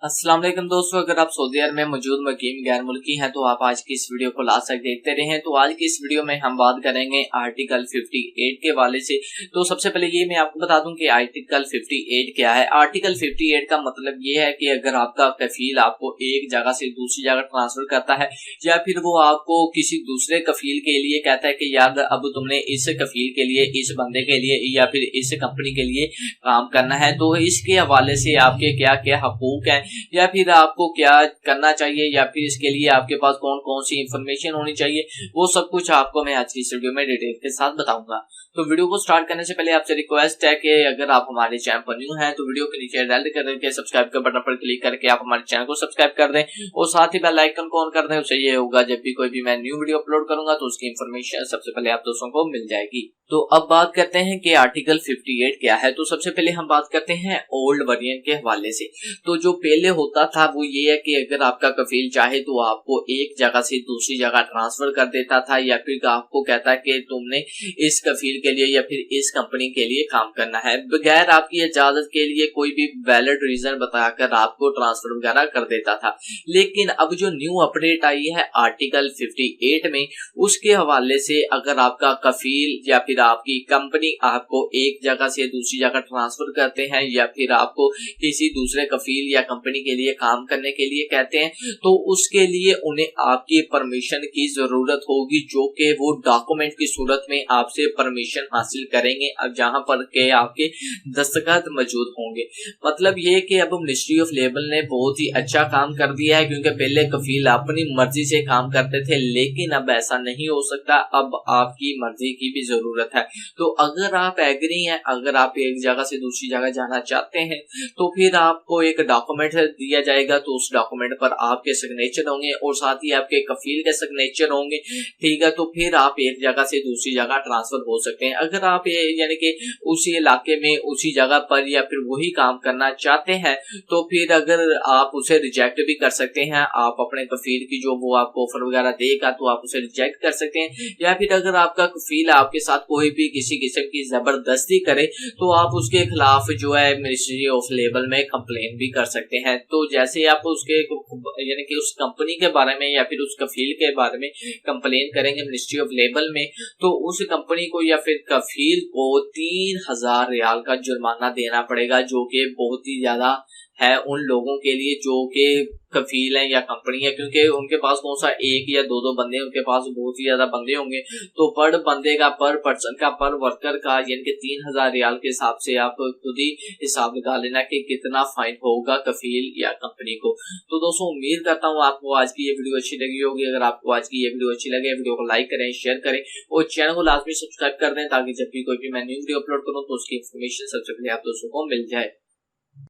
अस्सलाम वालेकुम दोस्तों, अगर आप सऊदी अरब में मौजूद मुकीम गैर मुल्की हैं तो आप आज की इस वीडियो को लास्ट तक देखते रहें। तो आज की इस वीडियो में हम बात करेंगे आर्टिकल 58 के हवाले से। तो सबसे पहले ये मैं आपको बता दूं कि आर्टिकल 58 क्या है। आर्टिकल 58 का मतलब ये है कि अगर आपका कफील आपको एक जगह से दूसरी जगह ट्रांसफर करता है या फिर वो आपको किसी दूसरे कफील के लिए कहता है कि यार अब तुमने इस कफील के लिए, इस बंदे के लिए या फिर इस कंपनी के लिए काम करना है, तो इसके हवाले से आपके क्या क्या हकूक हैं या फिर आपको क्या करना चाहिए या फिर इसके लिए आपके पास कौन कौन सी इंफॉर्मेशन होनी चाहिए, वो सब कुछ आपको मैं आज की इस वीडियो में डिटेल के साथ बताऊंगा। तो वीडियो को स्टार्ट करने से पहले आपसे रिक्वेस्ट है कि अगर आप हमारे चैनल पर न्यू हैं तो वीडियो के नीचे रेड कलर के सब्सक्राइब के बटन पर क्लिक करके आप हमारे चैनल को सब्सक्राइब कर दें और साथ ही बेल आइकन को ऑन कर दें। उससे ये होगा जब भी कोई भी मैं न्यू वीडियो अपलोड करूंगा तो उसकी इंफॉर्मेशन सबसे पहले आप दोस्तों को मिल जाएगी। तो अब बात करते हैं कि आर्टिकल 58 क्या है। तो सबसे पहले हम बात करते हैं ओल्ड वर्जन के हवाले से। तो जो पहले होता था वो ये है कि अगर आपका कफील चाहे तो आपको एक जगह से दूसरी जगह ट्रांसफर कर देता था या फिर आपको कहता है कि तुमने इस कफील के लिए या फिर इस कंपनी के लिए काम करना है, बगैर आपकी इजाजत के लिए कोई भी वैलिड रीजन बताकर आपको ट्रांसफर वगैरह कर देता था। लेकिन अब जो न्यू अपडेट आई है आर्टिकल 58 में, उसके हवाले से अगर आपका कफील या फिर आपकी कंपनी आपको एक जगह से दूसरी जगह ट्रांसफर करते हैं या फिर आपको किसी दूसरे कफील या कंपनी के लिए काम करने के लिए कहते हैं, तो उसके लिए उन्हें आपकी परमिशन की जरूरत होगी, जो कि वो डॉक्यूमेंट की सूरत में आपसे परमिशन हासिल करेंगे अब जहां पर के आपके दस्तखत मौजूद होंगे। मतलब ये कि अब मिनिस्ट्री ऑफ लेबर ने बहुत ही अच्छा काम कर दिया है, क्योंकि पहले कफील अपनी मर्जी से काम करते थे, लेकिन अब ऐसा नहीं हो सकता, अब आपकी मर्जी की भी जरूरत है। तो अगर आप एग्री हैं, अगर आप एक जगह से दूसरी जगह जाना चाहते हैं तो फिर आपको एक डॉक्यूमेंट दिया जाएगा, तो उस डॉक्यूमेंट पर आपके सिग्नेचर होंगे और साथ ही आपके कफील के सिग्नेचर होंगे, ठीक है। तो फिर आप एक जगह से दूसरी जगह ट्रांसफर हो सकते हैं। अगर आप यानी कि उसी इलाके में उसी जगह पर या फिर वही काम करना चाहते हैं तो फिर अगर आप उसे रिजेक्ट भी कर सकते हैं, आप अपने कफील की जो वो आपको ऑफर वगैरह देगा तो आप उसे रिजेक्ट कर सकते हैं। या फिर अगर आपका कफील आपके साथ कोई भी किसी किस्म की जबरदस्ती करे तो आप उसके खिलाफ जो है मिनिस्ट्री ऑफ लेबर में कंप्लेन भी कर सकते हैं। तो जैसे आप उसके यानी कि उस कंपनी के बारे में या फिर उस कफील के बारे में कंप्लेन करेंगे मिनिस्ट्री ऑफ लेबर में, तो उस कंपनी को या फिर कफील को 3000 रियाल का जुर्माना देना पड़ेगा, जो कि बहुत ही ज्यादा है उन लोगों के लिए जो कि कफील है या कंपनी है, क्योंकि उनके पास कौन सा एक या दो बंदे, उनके पास बहुत ही ज्यादा बंदे होंगे। तो पर बंदे का, पर पर्सन का, पर वर्कर का यानी कि 3000 रियाल के हिसाब से आप खुद ही हिसाब लगा लेना कि कितना फाइन होगा कफील या कंपनी को। तो दोस्तों उम्मीद करता हूँ आपको आज की ये वीडियो अच्छी लगी होगी। अगर आपको आज की ये वीडियो अच्छी लगे, वीडियो को लाइक करें, शेयर करें और चैनल को लाजमी सब्सक्राइब कर दें, ताकि जब भी कोई भी मैं न्यू वीडियो अपलोड करूँ तो उसकी इन्फॉर्मेशन सबसे पहले आप दोस्तों को मिल जाए।